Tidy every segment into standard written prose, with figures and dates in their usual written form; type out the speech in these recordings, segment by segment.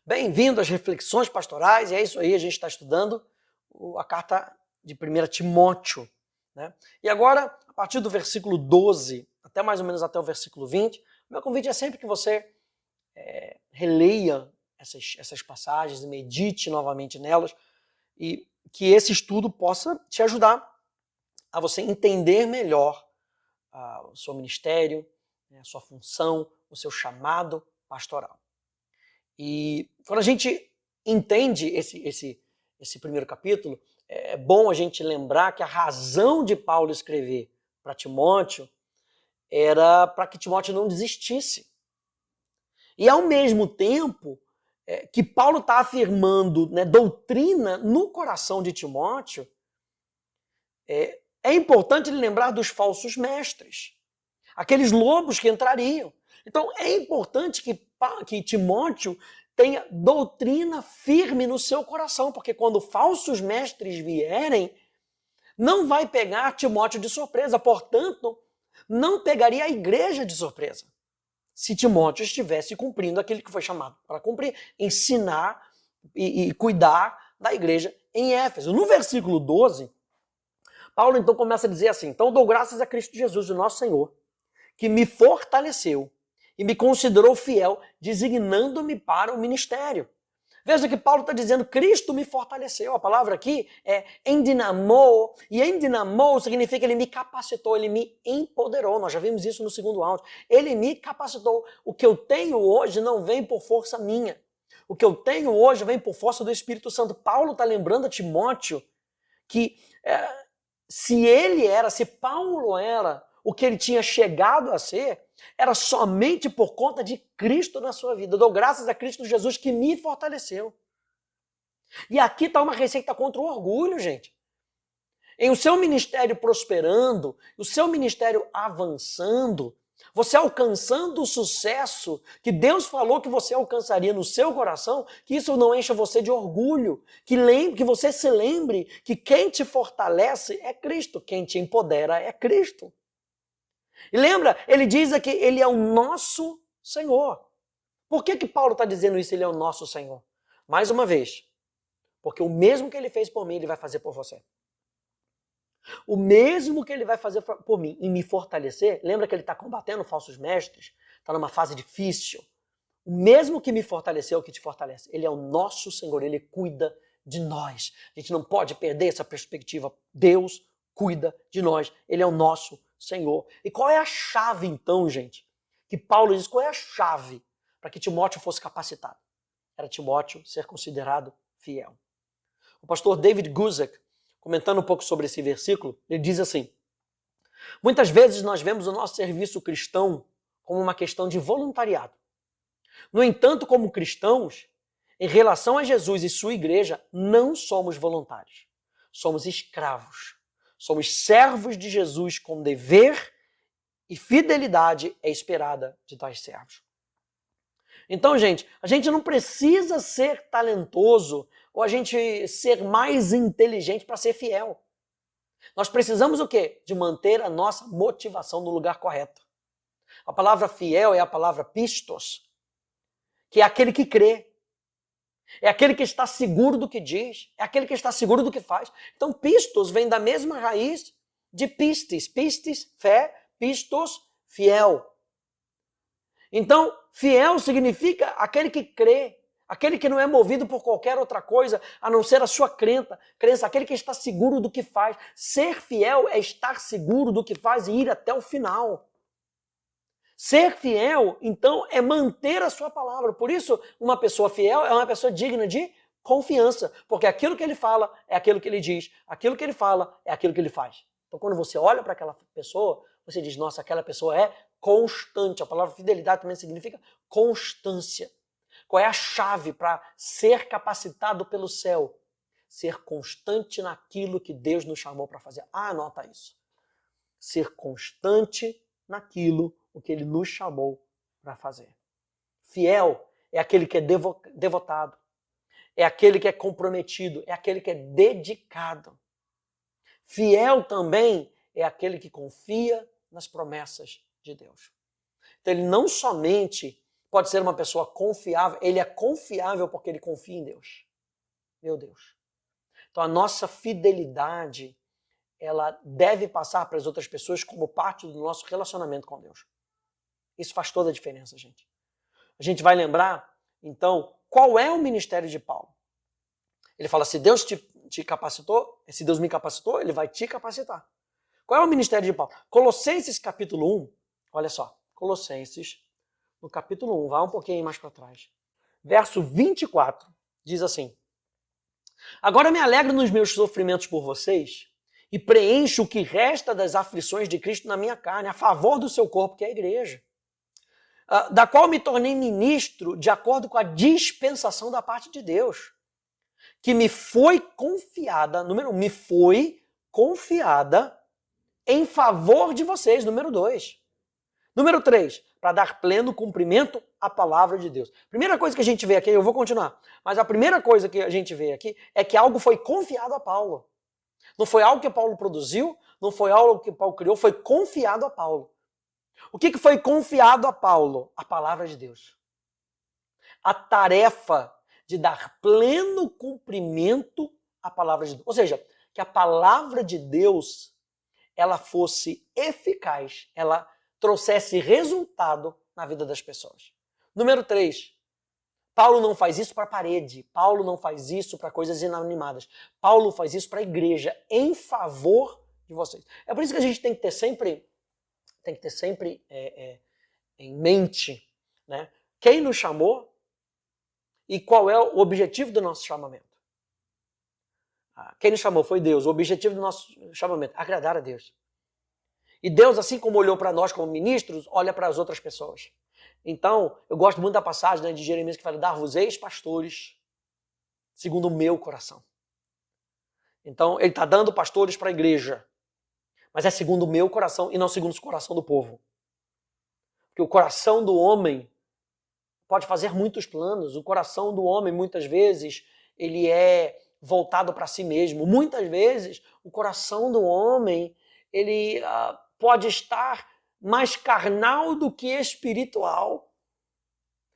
Bem-vindo às Reflexões Pastorais, e é isso aí, a gente está estudando a carta de 1 Timóteo. Né? E agora, a partir do versículo 12, até mais ou menos até o versículo 20, meu convite é sempre que você releia essas passagens e medite novamente nelas, e que esse estudo possa te ajudar a você entender melhor o seu ministério, a sua função, o seu chamado pastoral. E quando a gente entende esse primeiro capítulo, é bom a gente lembrar que a razão de Paulo escrever para Timóteo era para que Timóteo não desistisse. E ao mesmo tempo que Paulo está afirmando, né, doutrina no coração de Timóteo, é importante ele lembrar dos falsos mestres, aqueles lobos que entrariam. Então é importante que Timóteo tenha doutrina firme no seu coração, porque quando falsos mestres vierem, não vai pegar Timóteo de surpresa, portanto, não pegaria a igreja de surpresa. Se Timóteo estivesse cumprindo aquilo que foi chamado para cumprir, ensinar e cuidar da igreja em Éfeso. No versículo 12, Paulo então começa a dizer assim: então dou graças a Cristo Jesus, o nosso Senhor, que me fortaleceu e me considerou fiel, designando-me para o ministério. Veja que Paulo está dizendo, Cristo me fortaleceu. A palavra aqui é endinamou, e endinamou significa ele me capacitou, ele me empoderou. Nós já vimos isso no segundo áudio. Ele me capacitou. O que eu tenho hoje não vem por força minha. O que eu tenho hoje vem por força do Espírito Santo. Paulo está lembrando a Timóteo que se Paulo era o que ele tinha chegado a ser, era somente por conta de Cristo na sua vida. Eu dou graças a Cristo Jesus que me fortaleceu. E aqui está uma receita contra o orgulho, gente. Em o seu ministério prosperando, o seu ministério avançando, você alcançando o sucesso que Deus falou que você alcançaria no seu coração, que isso não encha você de orgulho, que você se lembre que quem te fortalece é Cristo, quem te empodera é Cristo. E lembra, ele diz aqui, ele é o nosso Senhor. Por que Paulo está dizendo isso, ele é o nosso Senhor? Mais uma vez, porque o mesmo que ele fez por mim, ele vai fazer por você. O mesmo que ele vai fazer por mim e me fortalecer, lembra que ele está combatendo falsos mestres, está numa fase difícil. O mesmo que me fortaleceu é o que te fortalece. Ele é o nosso Senhor, ele cuida de nós. A gente não pode perder essa perspectiva. Deus cuida de nós, ele é o nosso Senhor. E qual é a chave então, gente? Que Paulo diz, qual é a chave para que Timóteo fosse capacitado? Era Timóteo ser considerado fiel. O pastor David Guzik, comentando um pouco sobre esse versículo, ele diz assim: muitas vezes nós vemos o nosso serviço cristão como uma questão de voluntariado. No entanto, como cristãos, em relação a Jesus e sua igreja, não somos voluntários. Somos escravos. Somos servos de Jesus com dever e fidelidade é esperada de tais servos. Então, gente, a gente não precisa ser talentoso ou a gente ser mais inteligente para ser fiel. Nós precisamos o quê? De manter a nossa motivação no lugar correto. A palavra fiel é a palavra pistos, que é aquele que crê. É aquele que está seguro do que diz, é aquele que está seguro do que faz. Então, pistos vem da mesma raiz de pistes. Pistes, fé, pistos, fiel. Então, fiel significa aquele que crê, aquele que não é movido por qualquer outra coisa, a não ser a sua crença, aquele que está seguro do que faz. Ser fiel é estar seguro do que faz e ir até o final. Ser fiel, então, é manter a sua palavra. Por isso, uma pessoa fiel é uma pessoa digna de confiança, porque aquilo que ele fala é aquilo que ele diz, aquilo que ele fala é aquilo que ele faz. Então, quando você olha para aquela pessoa, você diz, nossa, aquela pessoa é constante. A palavra fidelidade também significa constância. Qual é a chave para ser capacitado pelo céu? Ser constante naquilo que Deus nos chamou para fazer. Anota isso. Ser constante naquilo o que ele nos chamou para fazer. Fiel é aquele que é devotado, é aquele que é comprometido, é aquele que é dedicado. Fiel também é aquele que confia nas promessas de Deus. Então ele não somente pode ser uma pessoa confiável. Ele é confiável porque ele confia em Deus. Meu Deus. Então a nossa fidelidade, ela deve passar para as outras pessoas como parte do nosso relacionamento com Deus. Isso faz toda a diferença, gente. A gente vai lembrar, então, qual é o ministério de Paulo. Ele fala, se Deus te capacitou, se Deus me capacitou, ele vai te capacitar. Qual é o ministério de Paulo? Colossenses capítulo 1, olha só, Colossenses, no capítulo 1, vai um pouquinho mais para trás. Verso 24, diz assim, agora me alegro nos meus sofrimentos por vocês e preencho o que resta das aflições de Cristo na minha carne, a favor do seu corpo, que é a igreja, da qual me tornei ministro de acordo com a dispensação da parte de Deus, que me foi confiada, número 1, me foi confiada em favor de vocês, número 2. Número 3, para dar pleno cumprimento à palavra de Deus. Primeira coisa que a gente vê aqui, eu vou continuar, mas a primeira coisa que a gente vê aqui é que algo foi confiado a Paulo. Não foi algo que Paulo produziu, não foi algo que Paulo criou, foi confiado a Paulo. O que foi confiado a Paulo? A palavra de Deus. A tarefa de dar pleno cumprimento à palavra de Deus. Ou seja, que a palavra de Deus ela fosse eficaz, ela trouxesse resultado na vida das pessoas. Número 3, Paulo não faz isso para a parede, Paulo não faz isso para coisas inanimadas, Paulo faz isso para a igreja, em favor de vocês. É por isso que a gente tem que ter sempre em mente, né, quem nos chamou e qual é o objetivo do nosso chamamento. Quem nos chamou foi Deus. O objetivo do nosso chamamento, agradar a Deus. E Deus, assim como olhou para nós como ministros, olha para as outras pessoas. Então, eu gosto muito da passagem, né, de Jeremias que fala, dar-vos-eis pastores segundo o meu coração. Então, ele está dando pastores para a igreja, mas é segundo o meu coração e não segundo o coração do povo. Porque o coração do homem pode fazer muitos planos. O coração do homem, muitas vezes, ele é voltado para si mesmo. Muitas vezes, o coração do homem, ele pode estar mais carnal do que espiritual.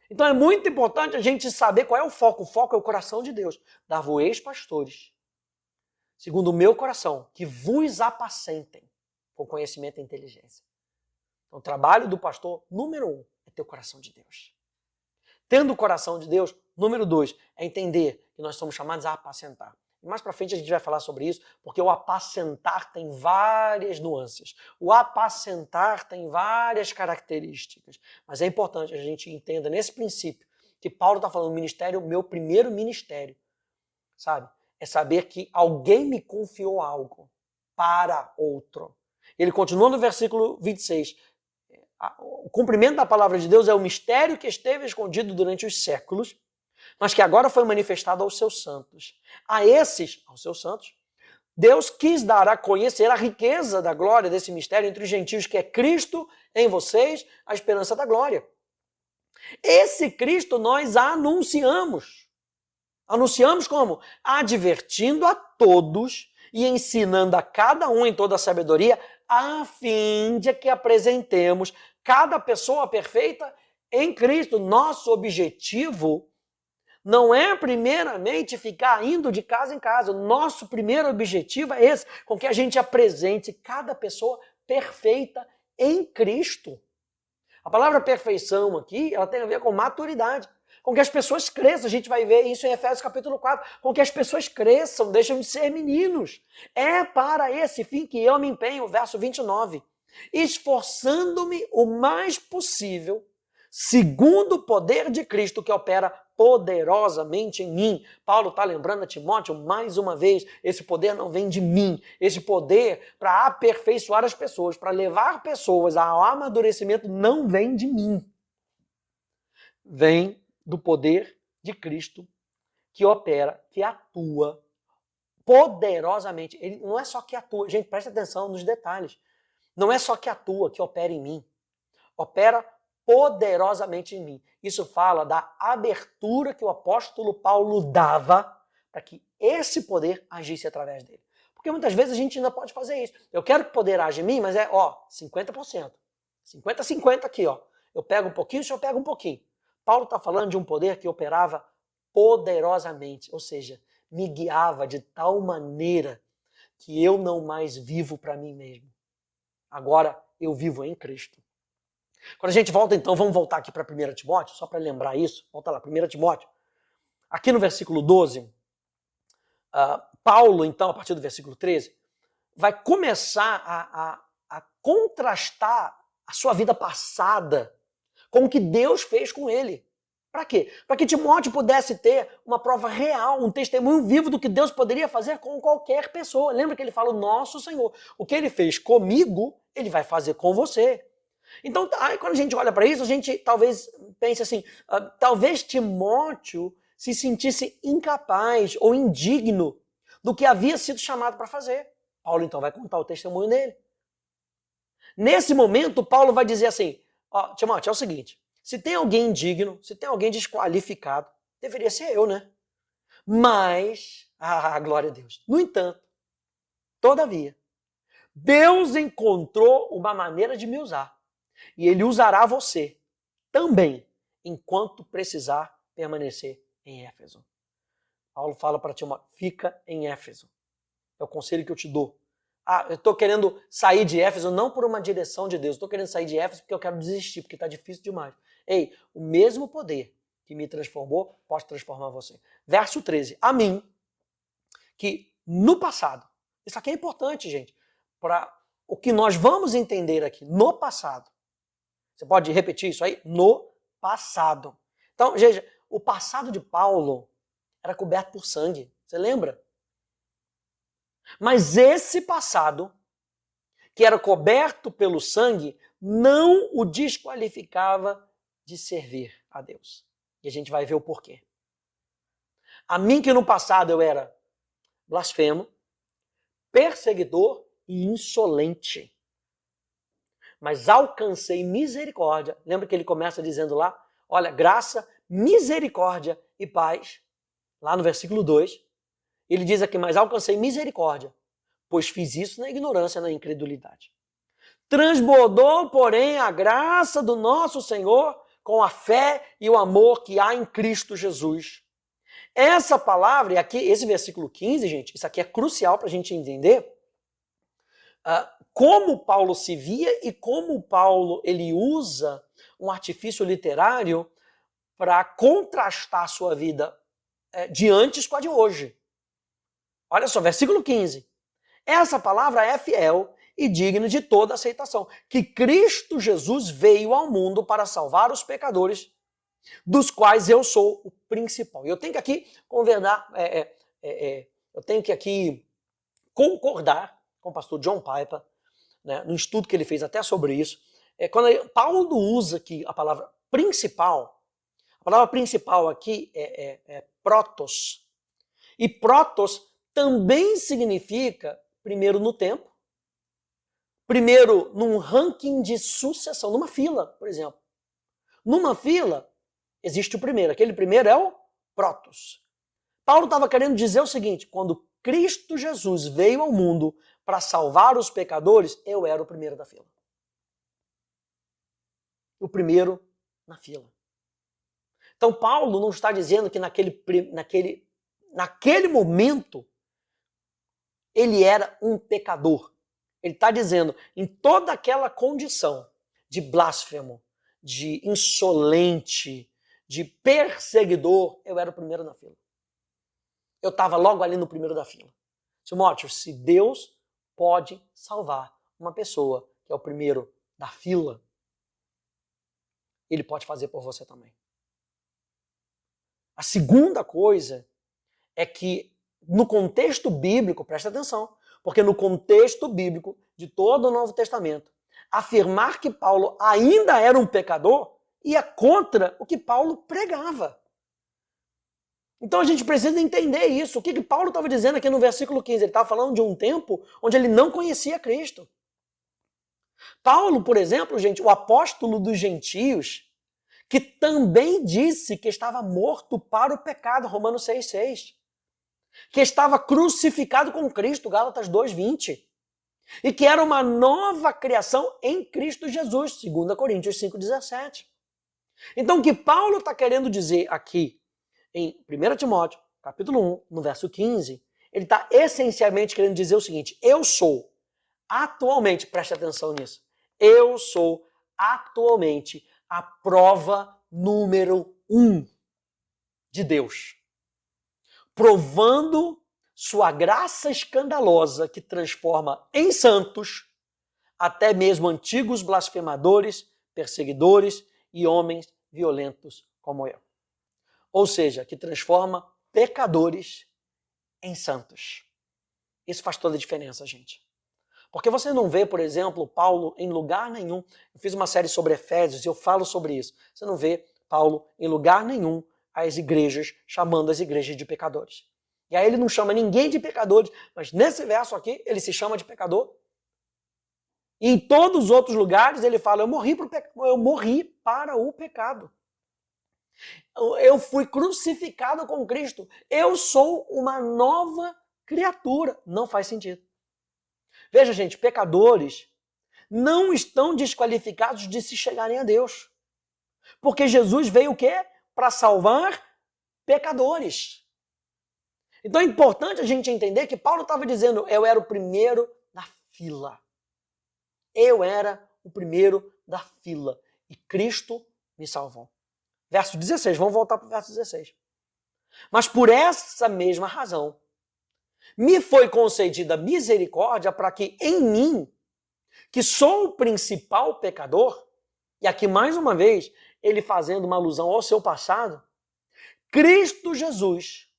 Então é muito importante a gente saber qual é o foco. O foco é o coração de Deus. Dar-vos-eis pastores, segundo o meu coração, que vos apacentem com conhecimento e inteligência. Então o trabalho do pastor, número 1, é ter o coração de Deus. Tendo o coração de Deus, número 2, é entender que nós somos chamados a apacentar. E mais para frente a gente vai falar sobre isso, porque o apacentar tem várias nuances. O apacentar tem várias características. Mas é importante a gente entenda nesse princípio que Paulo está falando, ministério, meu primeiro ministério, sabe? É saber que alguém me confiou algo para outro. Ele continua no versículo 26. O cumprimento da palavra de Deus é o mistério que esteve escondido durante os séculos, mas que agora foi manifestado aos seus santos. Aos seus santos, Deus quis dar a conhecer a riqueza da glória desse mistério entre os gentios, que é Cristo em vocês, a esperança da glória. Esse Cristo nós anunciamos. Anunciamos como? Advertindo a todos e ensinando a cada um em toda a sabedoria, a fim de que apresentemos cada pessoa perfeita em Cristo. Nosso objetivo não é primeiramente ficar indo de casa em casa. O nosso primeiro objetivo é esse, com que a gente apresente cada pessoa perfeita em Cristo. A palavra perfeição aqui, ela tem a ver com maturidade, com que as pessoas cresçam. A gente vai ver isso em Efésios capítulo 4, com que as pessoas cresçam, deixam de ser meninos. É para esse fim que eu me empenho, verso 29, esforçando-me o mais possível, segundo o poder de Cristo que opera poderosamente em mim. Paulo está lembrando a Timóteo mais uma vez, esse poder não vem de mim, esse poder para aperfeiçoar as pessoas, para levar pessoas ao amadurecimento não vem de mim. Vem do poder de Cristo que opera, que atua poderosamente. Ele não é só que atua, gente, presta atenção nos detalhes. Não é só que atua, que opera em mim. Opera poderosamente em mim. Isso fala da abertura que o apóstolo Paulo dava para que esse poder agisse através dele. Porque muitas vezes a gente ainda pode fazer isso. Eu quero que o poder age em mim, mas 50%. 50-50 aqui, ó. Eu pego um pouquinho, o senhor pega um pouquinho. Paulo está falando de um poder que operava poderosamente, ou seja, me guiava de tal maneira que eu não mais vivo para mim mesmo. Agora eu vivo em Cristo. Quando a gente volta, então, vamos voltar aqui para 1 Timóteo, só para lembrar isso. Volta lá, 1 Timóteo. Aqui no versículo 12, Paulo, então, a partir do versículo 13, vai começar a contrastar a sua vida passada com o que Deus fez com ele. Para quê? Para que Timóteo pudesse ter uma prova real, um testemunho vivo do que Deus poderia fazer com qualquer pessoa. Lembra que ele fala, o nosso Senhor. O que ele fez comigo, ele vai fazer com você. Então, aí, quando a gente olha para isso, a gente talvez pense assim, talvez Timóteo se sentisse incapaz ou indigno do que havia sido chamado para fazer. Paulo, então, vai contar o testemunho dele. Nesse momento, Paulo vai dizer assim, Timóteo, é o seguinte, se tem alguém indigno, se tem alguém desqualificado, deveria ser eu, né? Mas, glória a Deus. No entanto, todavia, Deus encontrou uma maneira de me usar. E ele usará você também, enquanto precisar permanecer em Éfeso. Paulo fala para Timóteo, fica em Éfeso. É o conselho que eu te dou. Eu estou querendo sair de Éfeso não por uma direção de Deus. Estou querendo sair de Éfeso porque eu quero desistir, porque está difícil demais. Ei, o mesmo poder que me transformou pode transformar você. Verso 13. A mim, que no passado, isso aqui é importante, gente, para o que nós vamos entender aqui, no passado. Você pode repetir isso aí? No passado. Então, veja, o passado de Paulo era coberto por sangue. Você lembra? Mas esse passado, que era coberto pelo sangue, não o desqualificava de servir a Deus. E a gente vai ver o porquê. A mim que no passado eu era blasfemo, perseguidor e insolente. Mas alcancei misericórdia. Lembra que ele começa dizendo lá, olha, graça, misericórdia e paz. Lá no versículo 2, ele diz aqui, mas alcancei misericórdia, pois fiz isso na ignorância, na incredulidade. Transbordou, porém, a graça do nosso Senhor com a fé e o amor que há em Cristo Jesus. Essa palavra, e aqui, esse versículo 15, gente, isso aqui é crucial para a gente entender como Paulo se via e como Paulo ele usa um artifício literário para contrastar a sua vida de antes com a de hoje. Olha só, versículo 15. Essa palavra é fiel e digna de toda aceitação, que Cristo Jesus veio ao mundo para salvar os pecadores, dos quais eu sou o principal. E eu tenho que aqui concordar com o pastor John Piper, né, no estudo que ele fez até sobre isso. Quando Paulo usa aqui a palavra principal aqui é protos. E protos também significa primeiro no tempo, primeiro num ranking de sucessão, numa fila, por exemplo. Numa fila existe o primeiro, aquele primeiro é o protos. Paulo estava querendo dizer o seguinte, quando Cristo Jesus veio ao mundo para salvar os pecadores, eu era o primeiro da fila. O primeiro na fila. Então Paulo não está dizendo que naquele momento ele era um pecador. Ele está dizendo, em toda aquela condição de blasfemo, de insolente, de perseguidor, eu era o primeiro na fila. Eu estava logo ali no primeiro da fila. Timóteo, se Deus pode salvar uma pessoa que é o primeiro da fila, Ele pode fazer por você também. A segunda coisa é que no contexto bíblico, presta atenção, porque no contexto bíblico de todo o Novo Testamento, afirmar que Paulo ainda era um pecador ia contra o que Paulo pregava. Então a gente precisa entender isso. O que Paulo estava dizendo aqui no versículo 15? Ele estava falando de um tempo onde ele não conhecia Cristo. Paulo, por exemplo, gente, o apóstolo dos gentios, que também disse que estava morto para o pecado, Romanos 6,6. Que estava crucificado com Cristo, Gálatas 2,20. E que era uma nova criação em Cristo Jesus, 2 Coríntios 5,17. Então, o que Paulo está querendo dizer aqui em 1 Timóteo, capítulo 1, no verso 15, ele está essencialmente querendo dizer o seguinte: eu sou atualmente, preste atenção nisso, eu sou atualmente a prova número 1 de Deus, provando sua graça escandalosa que transforma em santos até mesmo antigos blasfemadores, perseguidores e homens violentos como eu. Ou seja, que transforma pecadores em santos. Isso faz toda a diferença, gente. Porque você não vê, por exemplo, Paulo em lugar nenhum. Eu fiz uma série sobre Efésios e eu falo sobre isso. Você não vê Paulo em lugar nenhum as igrejas chamando as igrejas de pecadores. E aí ele não chama ninguém de pecadores, mas nesse verso aqui ele se chama de pecador. E em todos os outros lugares ele fala: eu morri para o pecado. Eu fui crucificado com Cristo. Eu sou uma nova criatura. Não faz sentido. Veja, gente, pecadores não estão desqualificados de se chegarem a Deus. Porque Jesus veio o quê? Para salvar pecadores. Então é importante a gente entender que Paulo estava dizendo: eu era o primeiro da fila. Eu era o primeiro da fila. E Cristo me salvou. Verso 16, vamos voltar para o verso 16. Mas por essa mesma razão, me foi concedida misericórdia para que em mim, que sou o principal pecador, e aqui mais uma vez, ele fazendo uma alusão ao seu passado, Cristo Jesus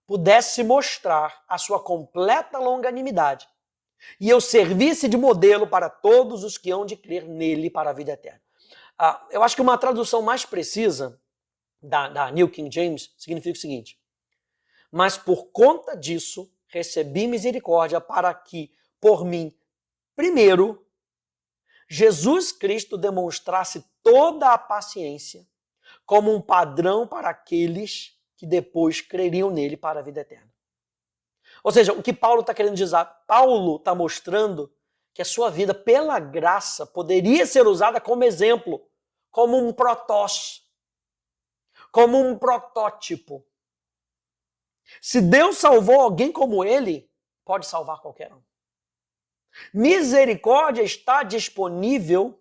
pudesse mostrar a sua completa longanimidade e eu servisse de modelo para todos os que hão de crer nele para a vida eterna. Eu acho que uma tradução mais precisa da New King James significa o seguinte: mas por conta disso recebi misericórdia para que, por mim, primeiro, Jesus Cristo demonstrasse toda a paciência como um padrão para aqueles que depois creriam nele para a vida eterna. Ou seja, o que Paulo está querendo dizer? Paulo está mostrando que a sua vida, pela graça, poderia ser usada como exemplo, como um protós, como um protótipo. Se Deus salvou alguém como ele, pode salvar qualquer um. Misericórdia está disponível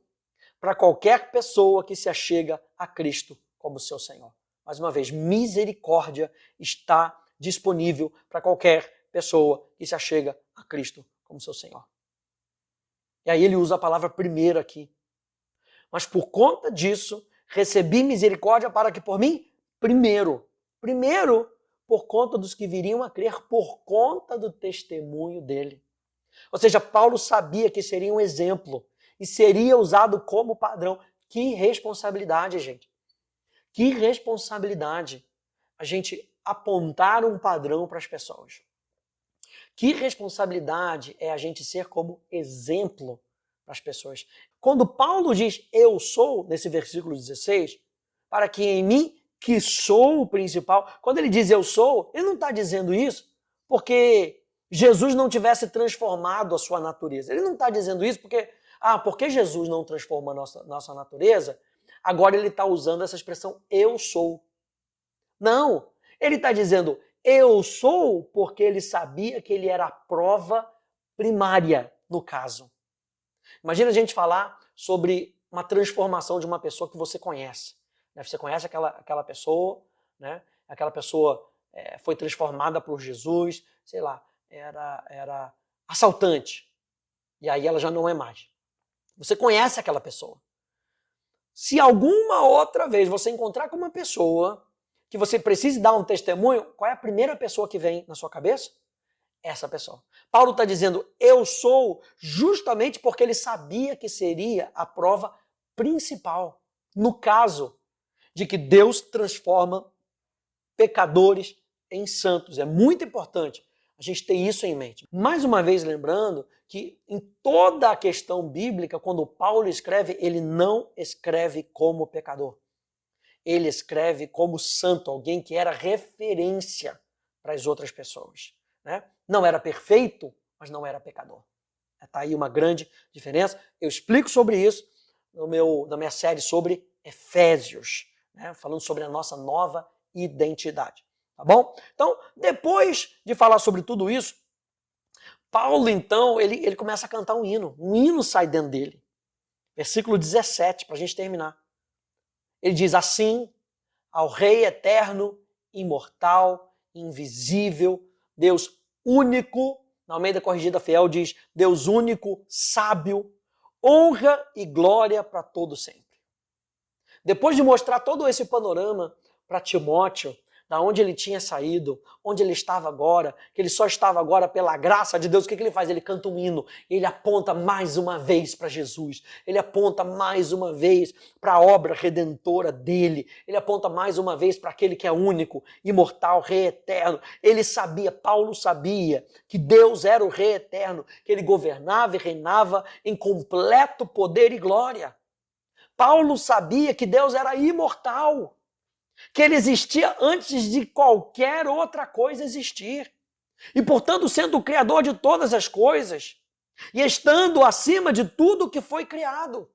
para qualquer pessoa que se achega a Cristo como seu Senhor. Mais uma vez, misericórdia está disponível para qualquer pessoa que se achega a Cristo como seu Senhor. E aí ele usa a palavra primeiro aqui. Mas por conta disso, recebi misericórdia para que por mim, primeiro, por conta dos que viriam a crer, por conta do testemunho dele. Ou seja, Paulo sabia que seria um exemplo e seria usado como padrão. Que responsabilidade, gente. Que responsabilidade a gente apontar um padrão para as pessoas. Que responsabilidade é a gente ser como exemplo para as pessoas. Quando Paulo diz eu sou, nesse versículo 16, para que em mim, que sou o principal, quando ele diz eu sou, ele não está dizendo isso porque Jesus não tivesse transformado a sua natureza. Ele não está dizendo isso porque Jesus não transforma a nossa natureza, agora ele está usando essa expressão eu sou. Não, ele está dizendo eu sou porque ele sabia que ele era a prova primária no caso. Imagina a gente falar sobre uma transformação de uma pessoa que você conhece. Você conhece aquela pessoa, né? Aquela pessoa foi transformada por Jesus, sei lá, era assaltante. E aí ela já não é mais. Você conhece aquela pessoa. Se alguma outra vez você encontrar com uma pessoa que você precise dar um testemunho, qual é a primeira pessoa que vem na sua cabeça? Essa pessoa. Paulo está dizendo eu sou justamente porque ele sabia que seria a prova principal. No caso de que Deus transforma pecadores em santos. É muito importante a gente ter isso em mente. Mais uma vez lembrando que em toda a questão bíblica, quando Paulo escreve, ele não escreve como pecador. Ele escreve como santo, alguém que era referência para as outras pessoas. Né? Não era perfeito, mas não era pecador. Está aí uma grande diferença. Eu explico sobre isso na minha série sobre Efésios, né? Falando sobre a nossa nova identidade. Tá bom? Então, depois de falar sobre tudo isso, Paulo, então, ele começa a cantar um hino sai dentro dele. Versículo 17, para a gente terminar. Ele diz assim, ao Rei eterno, imortal, invisível, Deus único, na Almeida Corrigida Fiel diz, Deus único, sábio, honra e glória para todo sempre. Depois de mostrar todo esse panorama para Timóteo, da onde ele tinha saído, onde ele estava agora, que ele só estava agora pela graça de Deus, o que ele faz? Ele canta um hino, ele aponta mais uma vez para Jesus, ele aponta mais uma vez para a obra redentora dele, ele aponta mais uma vez para aquele que é único, imortal, Rei eterno. Ele sabia, Paulo sabia, que Deus era o Rei eterno, que ele governava e reinava em completo poder e glória. Paulo sabia que Deus era imortal, que ele existia antes de qualquer outra coisa existir. E, portanto, sendo o criador de todas as coisas, e estando acima de tudo que foi criado.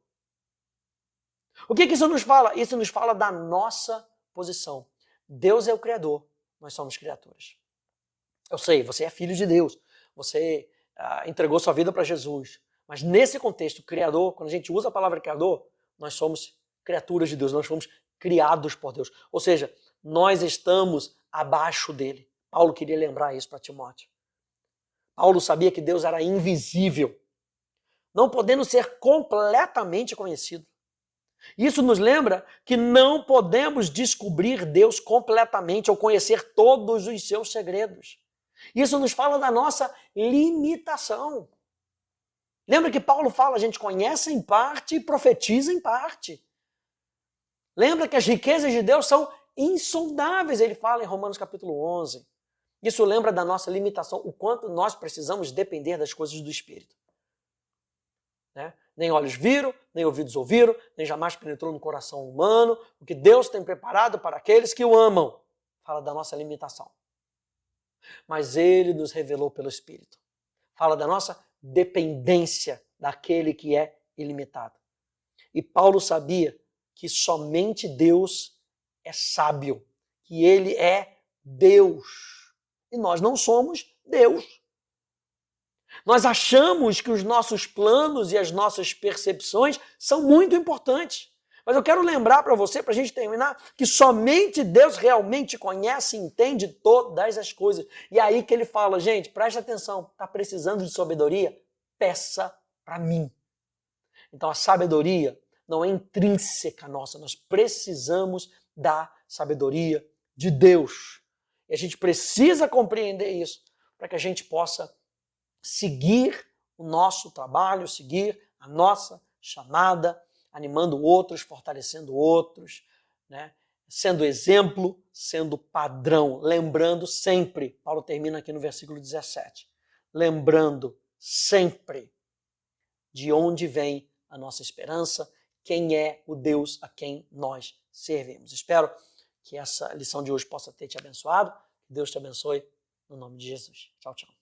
O que isso nos fala? Isso nos fala da nossa posição. Deus é o criador, nós somos criaturas. Eu sei, você é filho de Deus, você entregou sua vida para Jesus. Mas nesse contexto, criador, quando a gente usa a palavra criador, nós somos criaturas de Deus, nós somos criados por Deus. Ou seja, nós estamos abaixo dele. Paulo queria lembrar isso para Timóteo. Paulo sabia que Deus era invisível, não podendo ser completamente conhecido. Isso nos lembra que não podemos descobrir Deus completamente ou conhecer todos os seus segredos. Isso nos fala da nossa limitação. Lembra que Paulo fala, a gente conhece em parte e profetiza em parte. Lembra que as riquezas de Deus são insondáveis, ele fala em Romanos capítulo 11. Isso lembra da nossa limitação, o quanto nós precisamos depender das coisas do Espírito. Né? Nem olhos viram, nem ouvidos ouviram, nem jamais penetrou no coração humano, o que Deus tem preparado para aqueles que o amam. Fala da nossa limitação. Mas ele nos revelou pelo Espírito. Fala da nossa dependência daquele que é ilimitado. E Paulo sabia que somente Deus é sábio, que ele é Deus. E nós não somos Deus. Nós achamos que os nossos planos e as nossas percepções são muito importantes. Mas eu quero lembrar para você, para a gente terminar, que somente Deus realmente conhece e entende todas as coisas. E é aí que ele fala, gente, presta atenção, está precisando de sabedoria? Peça para mim. Então a sabedoria não é intrínseca nossa, nós precisamos da sabedoria de Deus. E a gente precisa compreender isso para que a gente possa seguir o nosso trabalho, seguir a nossa chamada, animando outros, fortalecendo outros, né? Sendo exemplo, sendo padrão, lembrando sempre, Paulo termina aqui no versículo 17, lembrando sempre de onde vem a nossa esperança, quem é o Deus a quem nós servimos. Espero que essa lição de hoje possa ter te abençoado, que Deus te abençoe, no nome de Jesus. Tchau, tchau.